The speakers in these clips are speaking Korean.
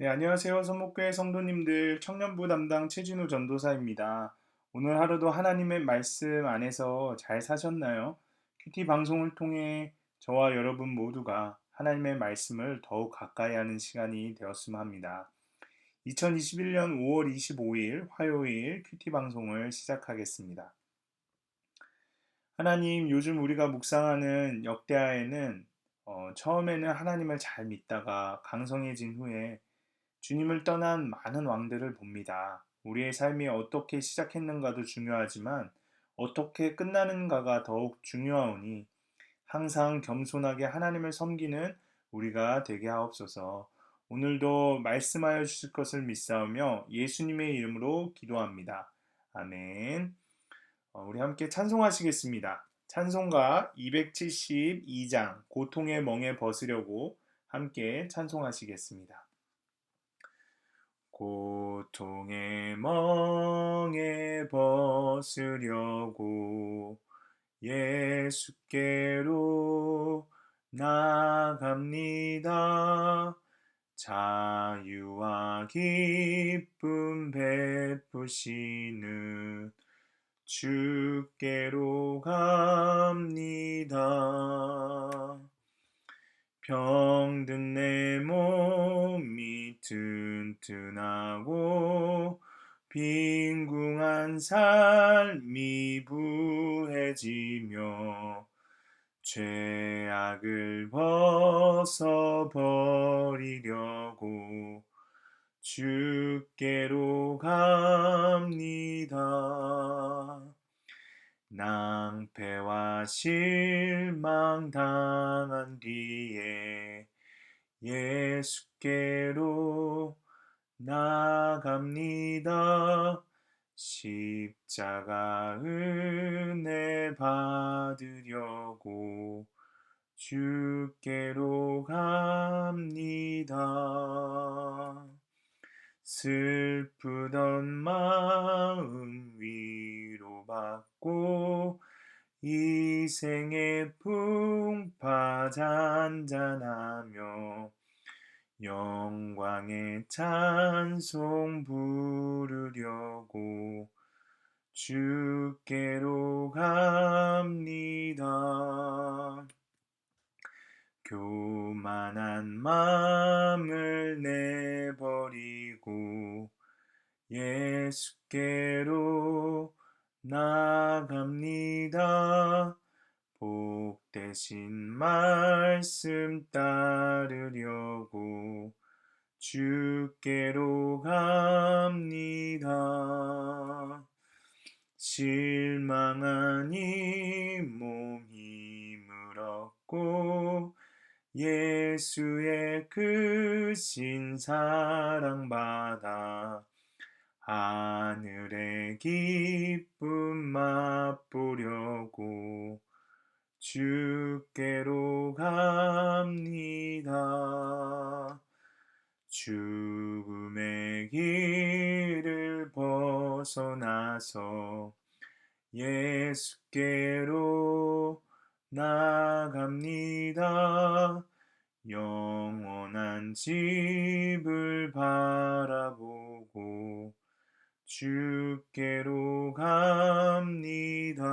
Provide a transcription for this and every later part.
네, 안녕하세요. 선목교회 성도님들, 청년부 담당 최진우 전도사입니다. 오늘 하루도 하나님의 말씀 안에서 잘 사셨나요? 큐티 방송을 통해 저와 여러분 모두가 하나님의 말씀을 더욱 가까이 하는 시간이 되었으면 합니다. 2021년 5월 25일 화요일 큐티 방송을 시작하겠습니다. 하나님, 요즘 우리가 묵상하는 역대하에는 처음에는 하나님을 잘 믿다가 강성해진 후에 주님을 떠난 많은 왕들을 봅니다. 우리의 삶이 어떻게 시작했는가도 중요하지만 어떻게 끝나는가가 더욱 중요하오니 항상 겸손하게 하나님을 섬기는 우리가 되게 하옵소서. 오늘도 말씀하여 주실 것을 믿사오며 예수님의 이름으로 기도합니다. 아멘. 우리 함께 찬송하시겠습니다. 찬송가 272장 고통의 멍에 벗으려고 함께 찬송하시겠습니다. 고통의 멍에 벗으려고 예수께로 나갑니다. 자유와 기쁨 베푸시는 주께로 갑니다. 병든 내 몸이 튼튼하고 빈궁한 삶이 부해지며 죄악을 벗어버리려고 주께로 갑니다. 낭패와 실망 당한 뒤에 예수께로 나갑니다. 십자가 은혜 받으려고 주께로 갑니다. 슬프던 마음 위로받고 이 생의 풍파 잔잔하며 영광의 찬송 부르려고 주께로 갑니다. 교만한 마음을 내버리고 예수께로 나갑니다. 복되신 말씀 따르려고 주께로 갑니다. 실망한 이 몸 힘을 얻고 예수의 크신 사랑받아 하늘의 기쁨 맛보려고 주께로 갑니다. 죽음의 길을 벗어나서 예수께로 나갑니다. 영원한 집을 바라보고 주께로 갑니다.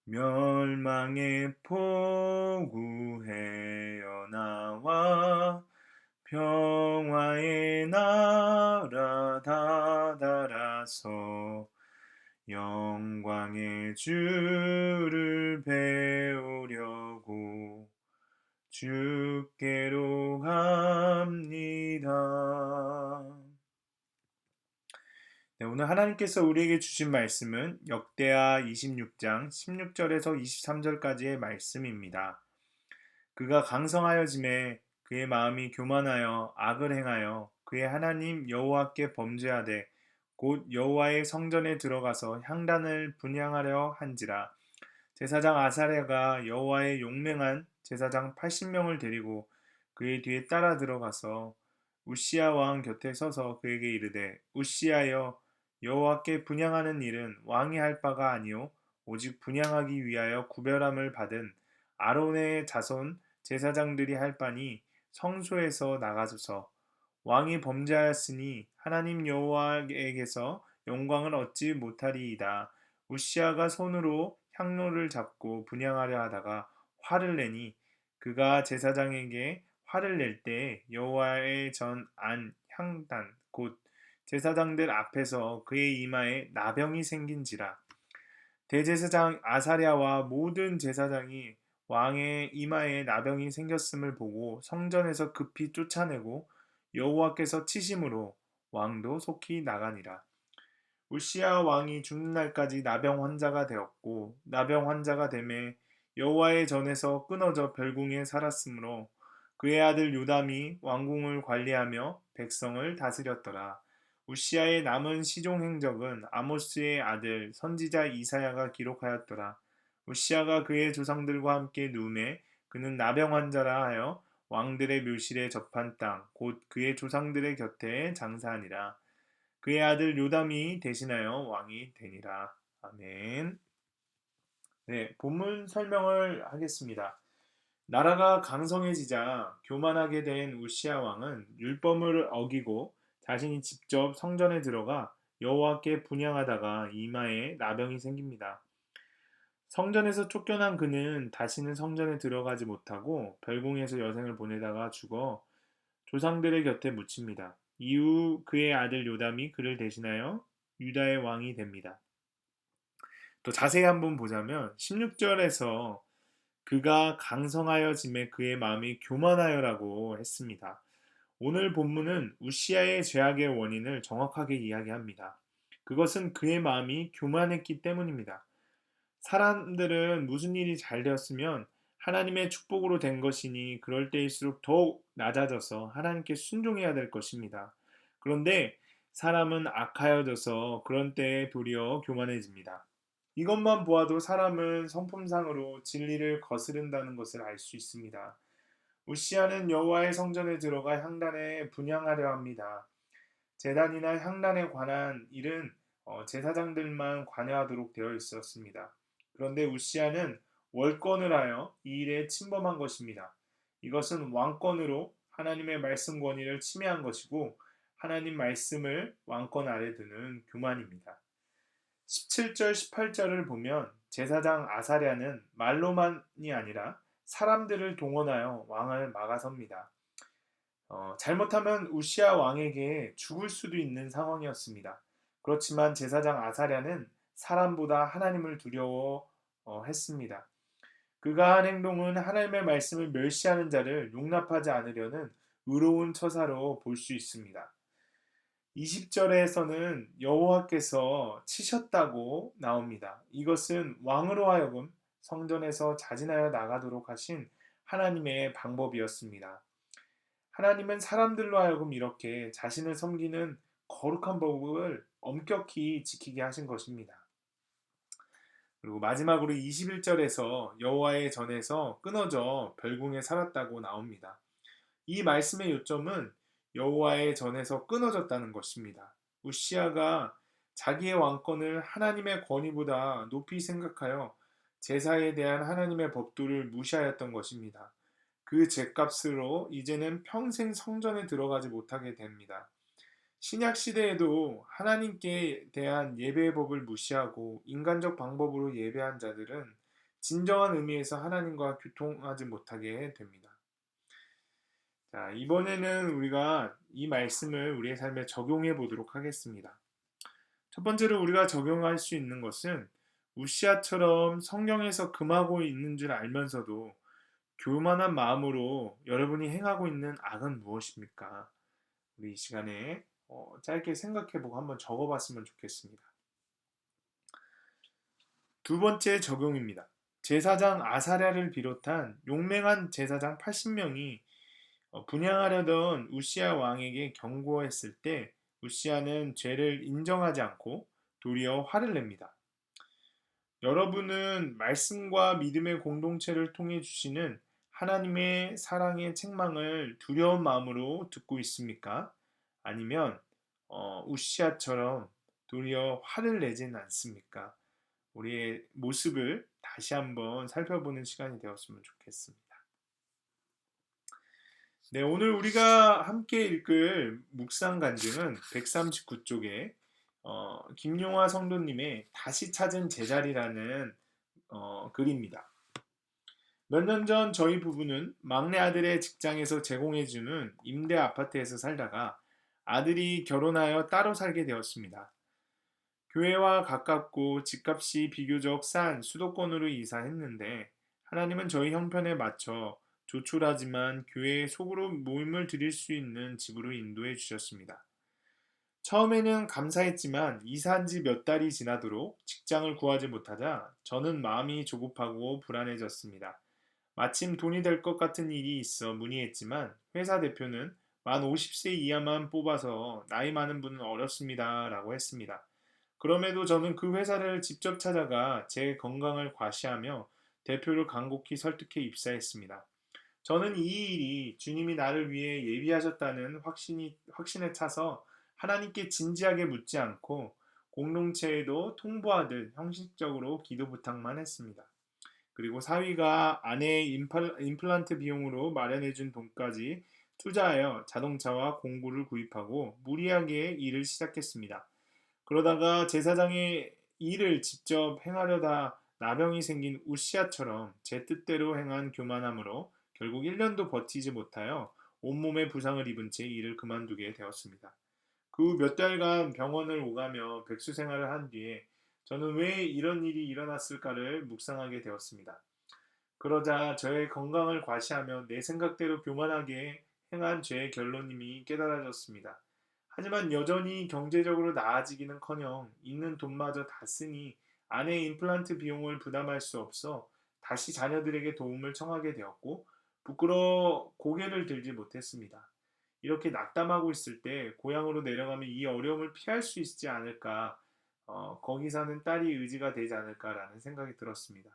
멸망의 포구 헤어나와 평화의 나라 다다라서 영광의 주를 배우려고 주께로 갑니다. 네, 오늘 하나님께서 우리에게 주신 말씀은 역대하 26장 16절에서 23절까지의 말씀입니다. 그가 강성하여짐에 그의 마음이 교만하여 악을 행하여 그의 하나님 여호와께 범죄하되 곧 여호와의 성전에 들어가서 향단을 분향하려 한지라. 제사장 아사랴가 여호와의 용맹한 제사장 80명을 데리고 그의 뒤에 따라 들어가서 우시야 왕 곁에 서서 그에게 이르되 우시야여, 여호와께 분향하는 일은 왕이 할 바가 아니요 오직 분향하기 위하여 구별함을 받은 아론의 자손 제사장들이 할 바니 성소에서 나가소서. 왕이 범죄하였으니 하나님 여호와에게서 영광을 얻지 못하리이다. 우시아가 손으로 향로를 잡고 분향하려 하다가 화를 내니 그가 제사장에게 화를 낼 때 여호와의 전 안 향단 곧 제사장들 앞에서 그의 이마에 나병이 생긴지라. 대제사장 아사랴와 모든 제사장이 왕의 이마에 나병이 생겼음을 보고 성전에서 급히 쫓아내고 여호와께서 치심으로 왕도 속히 나가니라. 우시야 왕이 죽는 날까지 나병 환자가 되었고 나병 환자가 되매 여호와의 전에서 끊어져 별궁에 살았으므로 그의 아들 요담이 왕궁을 관리하며 백성을 다스렸더라. 우시야의 남은 시종 행적은 아모스의 아들 선지자 이사야가 기록하였더라. 우시야가 그의 조상들과 함께 누움에 그는 나병 환자라 하여 왕들의 묘실에 접한 땅 곧 그의 조상들의 곁에 장사하니라. 그의 아들 요담이 대신하여 왕이 되니라. 아멘. 네, 본문 설명을 하겠습니다. 나라가 강성해지자 교만하게 된 우시야 왕은 율법을 어기고 자신이 직접 성전에 들어가 여호와께 분향하다가 이마에 나병이 생깁니다. 성전에서 쫓겨난 그는 다시는 성전에 들어가지 못하고 별궁에서 여생을 보내다가 죽어 조상들의 곁에 묻힙니다. 이후 그의 아들 요담이 그를 대신하여 유다의 왕이 됩니다. 또 자세히 한번 보자면 16절에서 그가 강성하여짐에 그의 마음이 교만하여라고 했습니다. 오늘 본문은 우시아의 죄악의 원인을 정확하게 이야기합니다. 그것은 그의 마음이 교만했기 때문입니다. 사람들은 무슨 일이 잘 되었으면 하나님의 축복으로 된 것이니 그럴 때일수록 더욱 낮아져서 하나님께 순종해야 될 것입니다. 그런데 사람은 악하여져서 그런 때에 도리어 교만해집니다. 이것만 보아도 사람은 성품상으로 진리를 거스른다는 것을 알 수 있습니다. 우시아는 여호와의 성전에 들어가 향단에 분향하려 합니다. 제단이나 향단에 관한 일은 제사장들만 관여하도록 되어 있었습니다. 그런데 우시아는 월권을 하여 이 일에 침범한 것입니다. 이것은 왕권으로 하나님의 말씀 권위를 침해한 것이고 하나님 말씀을 왕권 아래 두는 교만입니다. 17절, 18절을 보면 제사장 아사랴는 말로만이 아니라 사람들을 동원하여 왕을 막아섭니다. 잘못하면 우시아 왕에게 죽을 수도 있는 상황이었습니다. 그렇지만 제사장 아사랴는 사람보다 하나님을 두려워했습니다. 그가 한 행동은 하나님의 말씀을 멸시하는 자를 용납하지 않으려는 의로운 처사로 볼 수 있습니다. 20절에서는 여호와께서 치셨다고 나옵니다. 이것은 왕으로 하여금 성전에서 자진하여 나가도록 하신 하나님의 방법이었습니다. 하나님은 사람들로 하여금 이렇게 자신을 섬기는 거룩한 법을 엄격히 지키게 하신 것입니다. 그리고 마지막으로 21절에서 여호와의 전에서 끊어져 별궁에 살았다고 나옵니다. 이 말씀의 요점은 여호와의 전에서 끊어졌다는 것입니다. 우시아가 자기의 왕권을 하나님의 권위보다 높이 생각하여 제사에 대한 하나님의 법도를 무시하였던 것입니다. 그 죄값으로 이제는 평생 성전에 들어가지 못하게 됩니다. 신약 시대에도 하나님께 대한 예배의 법을 무시하고 인간적 방법으로 예배한 자들은 진정한 의미에서 하나님과 교통하지 못하게 됩니다. 자, 이번에는 우리가 이 말씀을 우리의 삶에 적용해 보도록 하겠습니다. 첫 번째로 우리가 적용할 수 있는 것은 우시아처럼 성경에서 금하고 있는 줄 알면서도 교만한 마음으로 여러분이 행하고 있는 악은 무엇입니까? 우리 이 시간에 짧게 생각해보고 한번 적어봤으면 좋겠습니다. 두 번째 적용입니다. 제사장 아사랴를 비롯한 용맹한 제사장 80명이 분향하려던 우시아 왕에게 경고했을 때 우시아는 죄를 인정하지 않고 도리어 화를 냅니다. 여러분은 말씀과 믿음의 공동체를 통해 주시는 하나님의 사랑의 책망을 두려운 마음으로 듣고 있습니까? 아니면 우시아처럼 도리어 화를 내지는 않습니까? 우리의 모습을 다시 한번 살펴보는 시간이 되었으면 좋겠습니다. 네, 오늘 우리가 함께 읽을 묵상 간증은 139쪽에 김용화 성도님의 다시 찾은 제자리라는 글입니다. 몇 년 전 저희 부부는 막내 아들의 직장에서 제공해주는 임대 아파트에서 살다가 아들이 결혼하여 따로 살게 되었습니다. 교회와 가깝고 집값이 비교적 싼 수도권으로 이사했는데 하나님은 저희 형편에 맞춰 조촐하지만 교회에 속으로 모임을 드릴 수 있는 집으로 인도해 주셨습니다. 처음에는 감사했지만 이사한 지 몇 달이 지나도록 직장을 구하지 못하자 저는 마음이 조급하고 불안해졌습니다. 마침 돈이 될 것 같은 일이 있어 문의했지만 회사 대표는 만 50세 이하만 뽑아서 나이 많은 분은 어렵습니다 라고 했습니다. 그럼에도 저는 그 회사를 직접 찾아가 제 건강을 과시하며 대표를 간곡히 설득해 입사했습니다. 저는 이 일이 주님이 나를 위해 예비하셨다는 확신에 차서 하나님께 진지하게 묻지 않고 공동체에도 통보하듯 형식적으로 기도 부탁만 했습니다. 그리고 사위가 아내의 임플란트 비용으로 마련해준 돈까지 투자하여 자동차와 공구를 구입하고 무리하게 일을 시작했습니다. 그러다가 제사장의 일을 직접 행하려다 나병이 생긴 우시아처럼 제 뜻대로 행한 교만함으로 결국 1년도 버티지 못하여 온몸에 부상을 입은 채 일을 그만두게 되었습니다. 그 후 몇 달간 병원을 오가며 백수 생활을 한 뒤에 저는 왜 이런 일이 일어났을까를 묵상하게 되었습니다. 그러자 저의 건강을 과시하며 내 생각대로 교만하게 행한 죄의 결론임이 깨달아졌습니다. 하지만 여전히 경제적으로 나아지기는커녕 있는 돈마저 다 쓰니 아내의 임플란트 비용을 부담할 수 없어 다시 자녀들에게 도움을 청하게 되었고 부끄러워 고개를 들지 못했습니다. 이렇게 낙담하고 있을 때 고향으로 내려가면 이 어려움을 피할 수 있지 않을까, 거기 사는 딸이 의지가 되지 않을까라는 생각이 들었습니다.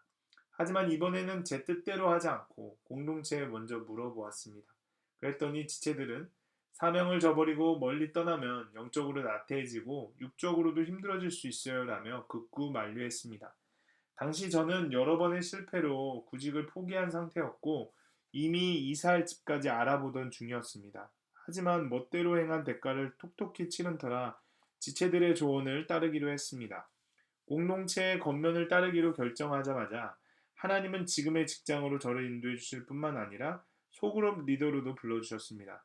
하지만 이번에는 제 뜻대로 하지 않고 공동체에 먼저 물어보았습니다. 그랬더니 지체들은 사명을 저버리고 멀리 떠나면 영적으로 나태해지고 육적으로도 힘들어질 수 있어요 라며 극구 만류했습니다. 당시 저는 여러 번의 실패로 구직을 포기한 상태였고 이미 이사할 집까지 알아보던 중이었습니다. 하지만 멋대로 행한 대가를 톡톡히 치른 터라 지체들의 조언을 따르기로 했습니다. 공동체의 겉면을 따르기로 결정하자마자 하나님은 지금의 직장으로 저를 인도해 주실 뿐만 아니라 소그룹 리더로도 불러주셨습니다.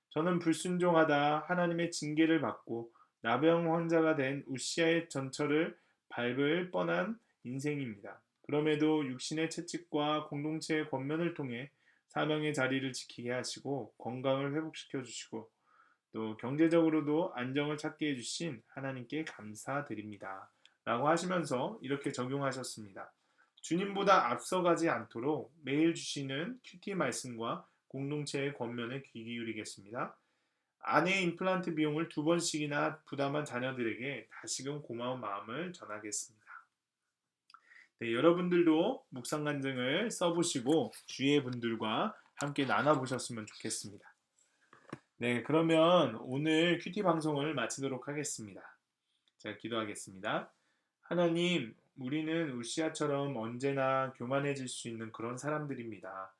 저는 불순종하다 하나님의 징계를 받고 나병 환자가 된 우시아의 전철을 밟을 뻔한 인생입니다. 그럼에도 육신의 채찍과 공동체의 권면을 통해 사명의 자리를 지키게 하시고 건강을 회복시켜 주시고 또 경제적으로도 안정을 찾게 해주신 하나님께 감사드립니다. 라고 하시면서 이렇게 적용하셨습니다. 주님보다 앞서가지 않도록 매일 주시는 큐티 말씀과 공동체의 권면에 귀 기울이겠습니다. 아내의 임플란트 비용을 2번씩이나 부담한 자녀들에게 다시금 고마운 마음을 전하겠습니다. 네, 여러분들도 묵상 간증을 써보시고 주위의 분들과 함께 나눠보셨으면 좋겠습니다. 네, 그러면 오늘 큐티 방송을 마치도록 하겠습니다. 제가 기도하겠습니다. 하나님, 우리는 우시아처럼 언제나 교만해질 수 있는 그런 사람들입니다.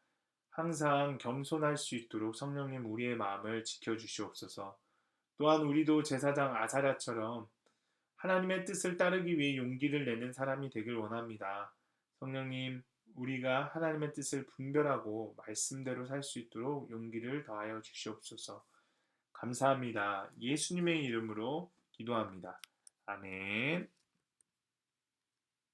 항상 겸손할 수 있도록 성령님 우리의 마음을 지켜주시옵소서. 또한 우리도 제사장 아사랴처럼 하나님의 뜻을 따르기 위해 용기를 내는 사람이 되길 원합니다. 성령님, 우리가 하나님의 뜻을 분별하고 말씀대로 살 수 있도록 용기를 더하여 주시옵소서. 감사합니다. 예수님의 이름으로 기도합니다. 아멘.